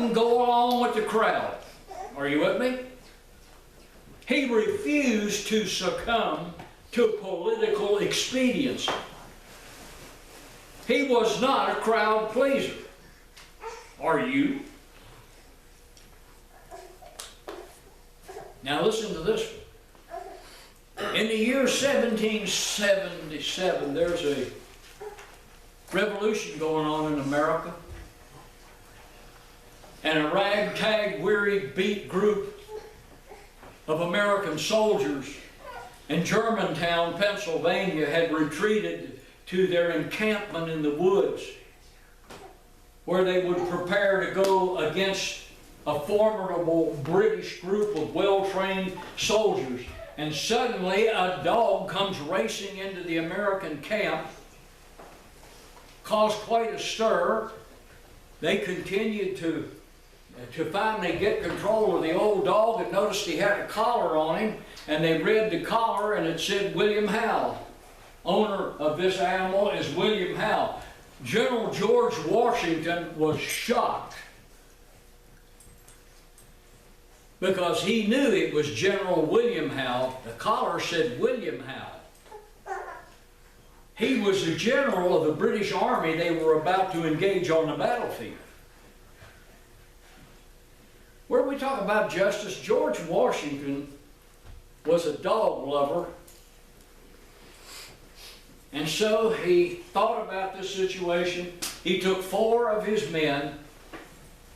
wouldn't go along with the crowd. Are you with me? He refused to succumb to political expediency. He was not a crowd pleaser. Are you? Now listen to this one. In the year 1777, there's a revolution going on in America. And a ragtag, weary, beat group of American soldiers in Germantown, Pennsylvania, had retreated to their encampment in the woods, where they would prepare to go against a formidable British group of well-trained soldiers. And suddenly a dog comes racing into the American camp, caused quite a stir. They continued to finally get control of the old dog, and noticed he had a collar on him, and they read the collar and it said William Howe. Owner of this animal is William Howe. General George Washington was shocked because he knew it was General William Howe. The collar said William Howe. He was the general of the British Army they were about to engage on the battlefield. Where we talk about justice, George Washington was a dog lover. And so he thought about this situation. He took 4 of his men,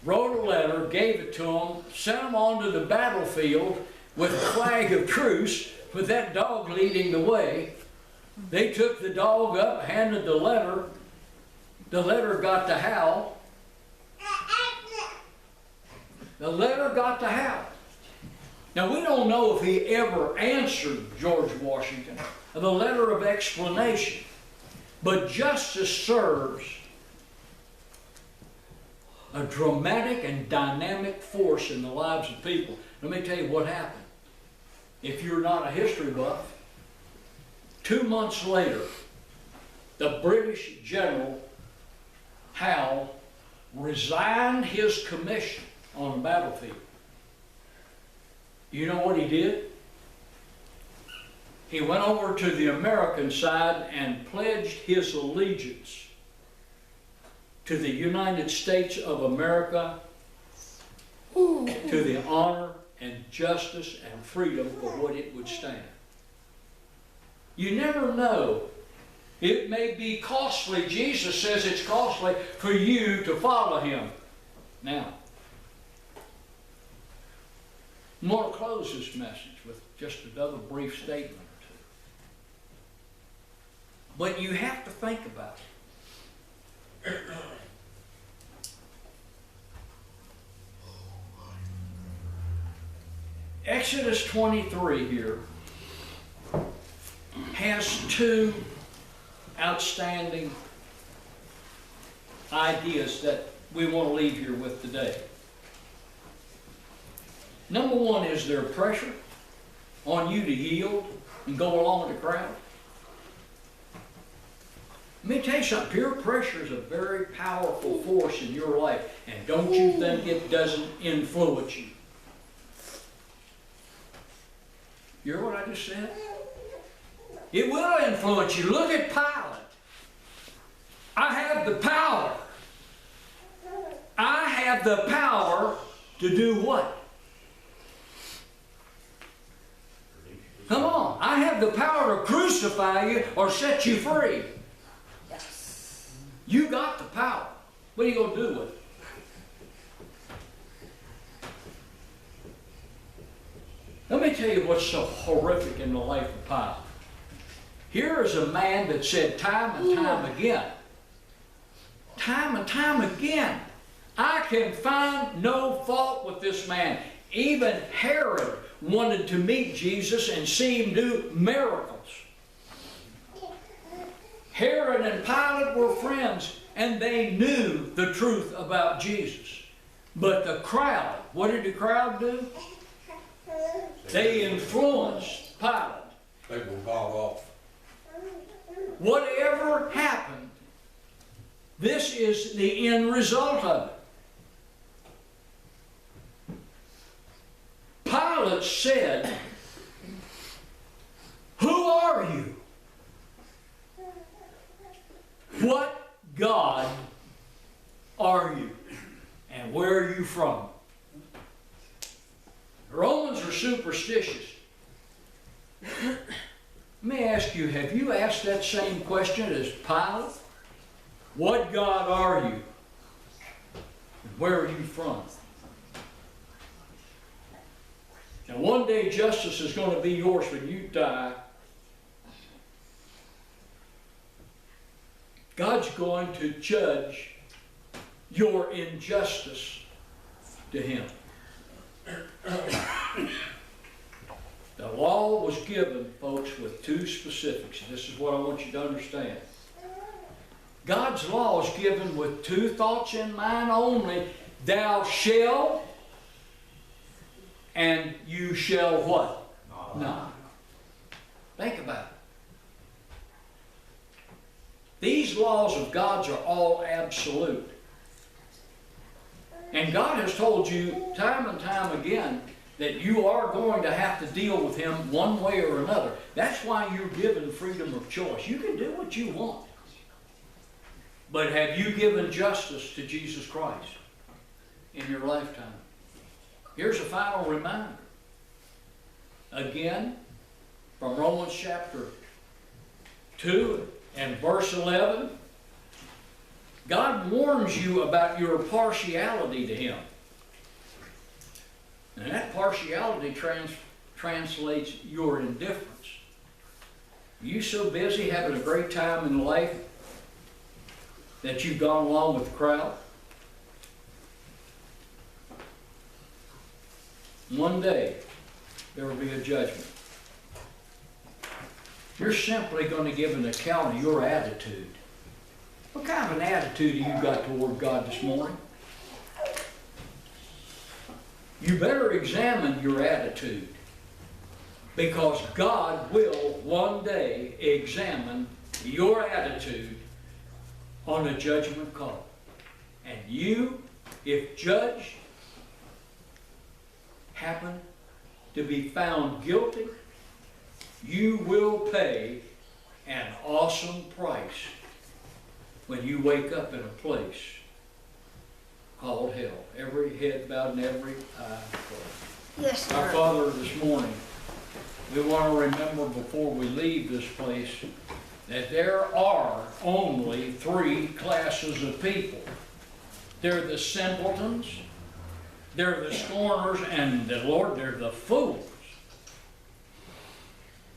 wrote a letter, gave it to them, sent them onto the battlefield with a flag of truce, with that dog leading the way. They took the dog up, handed the letter. The letter got to Howe. The letter got to Howe. Now, we don't know if he ever answered George Washington the letter of explanation, but justice serves a dramatic and dynamic force in the lives of people. Let me tell you what happened. If you're not a history buff, 2 months later, the British general Howe resigned his commission on the battlefield. You know what he did? He went over to the American side and pledged his allegiance to the United States of America, to the honor and justice and freedom for what it would stand. You never know. It may be costly. Jesus says it's costly for you to follow him. Now, I'm going to close this message with just another brief statement or two. But you have to think about it. Exodus 23 here has 2 outstanding ideas that we want to leave here with today. Number 1, is there pressure on you to yield and go along with the crowd? Let me tell you something, peer pressure is a very powerful force in your life, and don't you think it doesn't influence you. You hear what I just said? It will influence you. Look at Pilate. I have the power. I have the power to do what? Come on. I have the power to crucify you or set you free. Yes. You got the power. What are you going to do with it? Let me tell you what's so horrific in the life of Pilate. Here is a man that said time and time again, I can find no fault with this man. Even Herod wanted to meet Jesus and see him do miracles. Herod and Pilate were friends, and they knew the truth about Jesus. But the crowd, what did the crowd do? They influenced Pilate. They were bought off. Whatever happened, this is the end result of it. Pilate said, "Who are you? What God are you? And where are you from?" The Romans are superstitious. Let me ask you, have you asked that same question as Pilate? What God are you? And where are you from? Now one day justice is going to be yours when you die. God's going to judge your injustice to Him. The law was given, folks, with two specifics. This is what I want you to understand. God's law is given with two thoughts in mind only. Thou shalt, and you shall what? Not. Think about it. These laws of God's are all absolute. And God has told you time and time again that you are going to have to deal with Him one way or another. That's why you're given freedom of choice. You can do what you want. But have you given justice to Jesus Christ in your lifetime? Here's a final reminder. Again, from Romans chapter 2 and verse 11, God warns you about your partiality to Him. And that partiality translates your indifference. Are you so busy having a great time in life that you've gone along with the crowd? One day, there will be a judgment. You're simply going to give an account of your attitude. What kind of an attitude have you got toward God this morning? You better examine your attitude, because God will one day examine your attitude on a judgment call. And you, if judged, happen to be found guilty, you will pay an awesome price when you wake up in a place called hell. Every head bowed and every eye closed. Yes, sir. Our Father, this morning, we want to remember before we leave this place that there are only three classes of people. They're the simpletons, they're the scorners, and the Lord, they're the fools.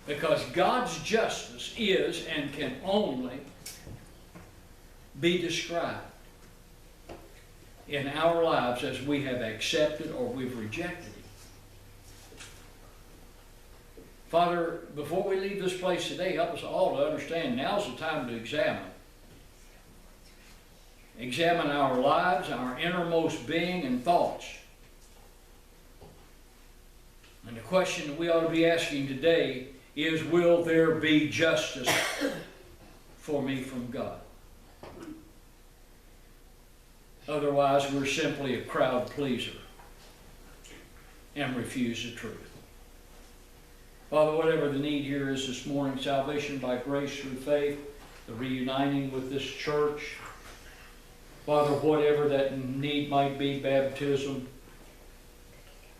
Because God's justice is and can only be described in our lives as we have accepted or we've rejected it. Father, before we leave this place today, help us all to understand now's the time to examine. Examine our lives, our innermost being and thoughts. And the question that we ought to be asking today is, will there be justice for me from God? Otherwise, we're simply a crowd pleaser and refuse the truth. Father, whatever the need here is this morning, salvation by grace through faith, the reuniting with this church, Father, whatever that need might be, baptism,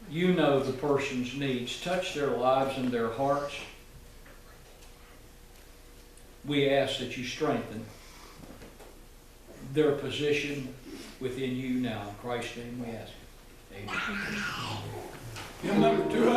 you know the person's needs. Touch their lives and their hearts. We ask that you strengthen their position within you now. In Christ's name we ask. Amen. Hymn number 200.